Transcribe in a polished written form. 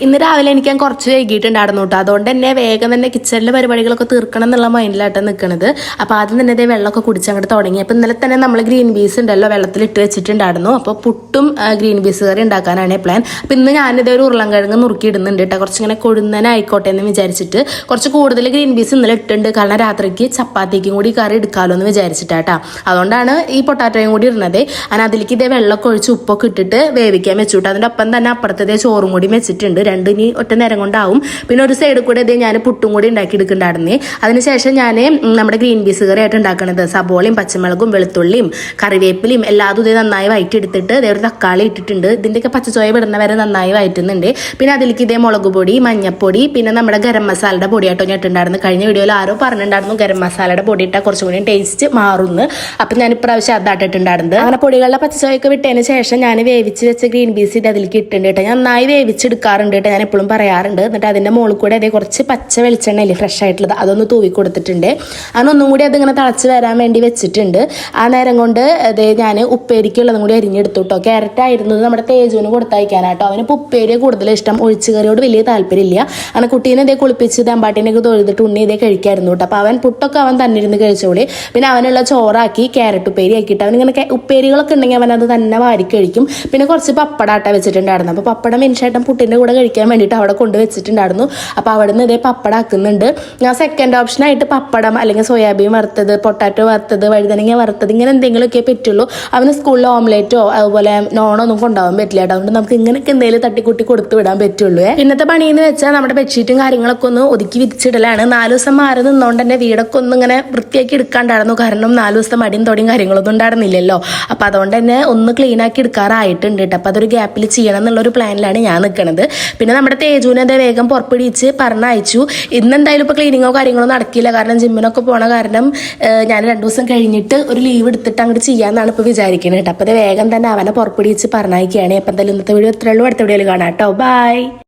ഇന്ന് രാവിലെ എനിക്ക് ഞാൻ കുറച്ച് വൈകിട്ടുണ്ടായിരുന്നു കേട്ടോ. അതുകൊണ്ട് തന്നെ വേഗം തന്നെ കിച്ചണിലെ പരിപാടികളൊക്കെ തീർക്കണം എന്നുള്ള മൈൻഡിലായിട്ട് നിൽക്കുന്നത്. അപ്പോൾ ആദ്യം തന്നെ ഇതേ വെള്ളമൊക്കെ കുടിച്ചങ്ങോട്ട് തുടങ്ങി. അപ്പോൾ ഇന്നലെ തന്നെ നമ്മൾ ഗ്രീൻ പീസ് ഉണ്ടല്ലോ വെള്ളത്തിലിട്ട് വെച്ചിട്ടുണ്ടായിരുന്നു. അപ്പോൾ പുട്ടും ഗ്രീൻ പീസ് കറി ഉണ്ടാക്കാനാണ് പ്ലാൻ. അപ്പോൾ ഇന്ന് ഞാനിതേ ഒരു ഉരുളൻകിഴങ്ങ് നുറുക്കിയിടുന്നുണ്ട് കേട്ടോ. കുറച്ചിങ്ങനെ കൊഴുന്നനായിക്കോട്ടെ എന്ന് വിചാരിച്ചിട്ട് കുറച്ച് കൂടുതൽ ഗ്രീൻ പീസ് ഇന്നലെ ഇട്ടുണ്ട്. കാരണം രാത്രിക്ക് ചപ്പാത്തിക്കും കൂടി കറി എടുക്കാമല്ലോ എന്ന് വിചാരിച്ചിട്ടാട്ടോ. അതുകൊണ്ടാണ് ഈ പൊട്ടാറ്റോയും കൂടി ഇടുന്നത്. ഞാൻ അതിലേക്ക് ഇതേ വെള്ളമൊക്കെ ഒഴിച്ച് ഉപ്പൊക്കെ ഇട്ടിട്ട് വേവിക്കാൻ വെച്ചു. അതിൻ്റെ ഒപ്പം തന്നെ അപ്പുറത്തതേ ചോറും കൂടി വെച്ചിട്ടുണ്ട്. രണ്ടിനി ഒറ്റ നേരം കൊണ്ടാവും. പിന്നെ ഒരു സൈഡിൽ കൂടെ ഇതേ ഞാൻ പുട്ടും കൂടി ഉണ്ടാക്കി എടുക്കുന്നുണ്ടായിരുന്നേ. അതിനുശേഷം ഞാൻ നമ്മുടെ ഗ്രീൻ പീസ് കറി ആയിട്ട് ഉണ്ടാക്കുന്നത് സബോളയും പച്ചമുളകും വെളുത്തുള്ളിയും കറിവേപ്പിലയും എല്ലാതും ഇതേ നന്നായി വയറ്റിയെടുത്തിട്ട് ഇതേ ഒരു തക്കാളി ഇട്ടിട്ടുണ്ട്. ഇതിൻ്റെയൊക്കെ പച്ചച്ചോയ വിടുന്ന വരെ നന്നായി വയറ്റുന്നുണ്ട്. പിന്നെ അതിലേക്ക് ഇതേ മുളക് പൊടി, മഞ്ഞപ്പൊടി, പിന്നെ നമ്മുടെ ഗരം മസാലയുടെ പൊടിയായിട്ടോ ഞാൻ ഇട്ടുണ്ടായിരുന്നു. കഴിഞ്ഞ വീഡിയോയിൽ ആരോ പറഞ്ഞിട്ടുണ്ടായിരുന്നു ഗരം മസാലയുടെ പൊടി ഇട്ടാൽ കുറച്ചും കൂടി ടേസ്റ്റ് മാറുന്നു. അപ്പം ഞാൻ ഇപ്രാവശ്യം അതായിട്ടിട്ടുണ്ടായിരുന്നത്. അങ്ങനെ പൊടികളുടെ പച്ചച്ചോയൊക്കെ വിട്ടതിന് ശേഷം ഞാൻ വേവിച്ച് വെച്ച ഗ്രീൻ പീസ് ഇത് അതിലേക്ക് ഇട്ടുണ്ട് കേട്ടോ. ഞാൻ നന്നായി വേവിച്ചെടുക്കാറുണ്ട് കേട്ടോ. ഞാൻ എപ്പോഴും പറയാറുണ്ട്. എന്നിട്ട് അതിൻ്റെ മുകളിൽ കൂടെ അതേ കുറച്ച് പച്ച വെളിച്ചെണ്ണയില്ലേ ഫ്രഷ് ആയിട്ടുള്ളത് അതൊന്ന് തൂവി കൊടുത്തിട്ടുണ്ട്. അതൊന്നും കൂടി അതിങ്ങനെ തിളച്ച് വരാൻ വേണ്ടി വെച്ചിട്ടുണ്ട്. ആ നേരം കൊണ്ട് അതേ ഞാൻ ഉപ്പേരിക്കുള്ളതും കൂടി അരിഞ്ഞെടുത്തു കേട്ടോ. ക്യാരറ്റ് ആയിരുന്നത് നമ്മുടെ തേജുവിന് കൊടുത്തയക്കാനാട്ടോ. അവനിപ്പോൾ ഉപ്പേരിയെ കൂടുതൽ ഇഷ്ടം, ഒഴിച്ചുകറിയോട് വലിയ താല്പര്യമില്ല. അങ്ങനെ കുട്ടീനെ ഇതേ കുളിപ്പിച്ച് തമ്പാട്ടിനൊക്കെ തൊഴുതിട്ട് ഉണ്ണി ഇതേ കഴിക്കായിരുന്നു കേട്ടോ. അപ്പോൾ അവൻ പുട്ടൊക്കെ അവൻ തന്നെ ഇരുന്ന് കഴിച്ചോളി. പിന്നെ അവനുള്ള ചോറാക്കി ക്യാരറ്റ് ഉപ്പേരി ആക്കിയിട്ട് അവനിങ്ങനെ ഉപ്പേരികളൊക്കെ ഉണ്ടെങ്കിൽ അവൻ അത് തന്നെ വാരി കഴിക്കും. പിന്നെ കുറച്ച് പപ്പടാട്ട വെച്ചിട്ടുണ്ടായിരുന്നു. അപ്പോൾ പപ്പടം മിനിഷായിട്ടും പുട്ടിൻ്റെ കൂടെ കഴിക്കാൻ വേണ്ടിയിട്ട് അവിടെ കൊണ്ടുവച്ചിട്ടുണ്ടായിരുന്നു. അപ്പോൾ അവിടെ നിന്ന് ഇതേ പപ്പടം ആക്കുന്നുണ്ട്. ഞാൻ സെക്കൻഡ് ഓപ്ഷനായിട്ട് പപ്പടം അല്ലെങ്കിൽ സോയാബീൻ വറുത്തത്, പൊട്ടാറ്റോ വറുത്തത്, വഴുതനങ്ങ വറുത്തത് ഇങ്ങനെ എന്തെങ്കിലുമൊക്കെ പറ്റുള്ളൂ. അവന് സ്കൂളിൽ ഓംലേറ്റോ അതുപോലെ നോണോ ഒന്നും കൊണ്ടുപോകാൻ പറ്റില്ല. അതുകൊണ്ട് നമുക്ക് ഇങ്ങനെയൊക്കെ എന്തെങ്കിലും തട്ടിക്കൂട്ടി കൊടുത്തു വിടാൻ പറ്റുള്ളൂ. ഇന്നത്തെ പണിയെന്ന് വെച്ചാൽ നമ്മുടെ ബെഡ്ഷീറ്റും കാര്യങ്ങളൊക്കെ ഒന്ന് ഒതുക്കി വിരിച്ചിടലാണ്. 4 ദിവസം മാറി നിന്നുകൊണ്ട് തന്നെ വീടൊക്കെ ഒന്ന് ഇങ്ങനെ വൃത്തിയാക്കി എടുക്കാണ്ടായിരുന്നു. കാരണം 4 ദിവസത്തെ മടിയും തൊടിയും കാര്യങ്ങളൊന്നും ഉണ്ടായിരുന്നില്ലല്ലോ. അപ്പോൾ അതുകൊണ്ട് തന്നെ ഒന്ന് ക്ലീൻ ആക്കി എടുക്കാറായിട്ടുണ്ട് കേട്ടോ. അപ്പോൾ അതൊരു ഗ്യാപ്പിൽ ചെയ്യണം എന്നുള്ളൊരു പ്ലാനിലാണ് ഞാൻ നിൽക്കുന്നത്. പിന്നെ നമ്മുടെ തേജുവിനെ അതേ വേഗം പുറപ്പിടിച്ച് പറഞ്ഞയച്ചു. ഇന്നെന്തായാലും ഇപ്പോൾ ക്ലീനിങ്ങോ കാര്യങ്ങളോ നടക്കില്ല. കാരണം ജിമ്മിനൊക്കെ പോണ കാരണം ഞാൻ 2 ദിവസം കഴിഞ്ഞിട്ട് ഒരു ലീവ് എടുത്തിട്ട് അങ്ങോട്ട് ചെയ്യാമെന്നാണ് ഇപ്പോൾ വിചാരിക്കുന്നത് കേട്ടോ. അപ്പോൾ അത് വേഗം തന്നെ അവനെ പുറപ്പിടിച്ച് പറഞ്ഞയക്കുകയാണ്. അപ്പോൾ എന്തായാലും ഇന്നത്തെ വീഡിയോ ഇത്രയുള്ളൂ. അടുത്ത വീഡിയോയിൽ കാണാം കേട്ടോ. ബൈ.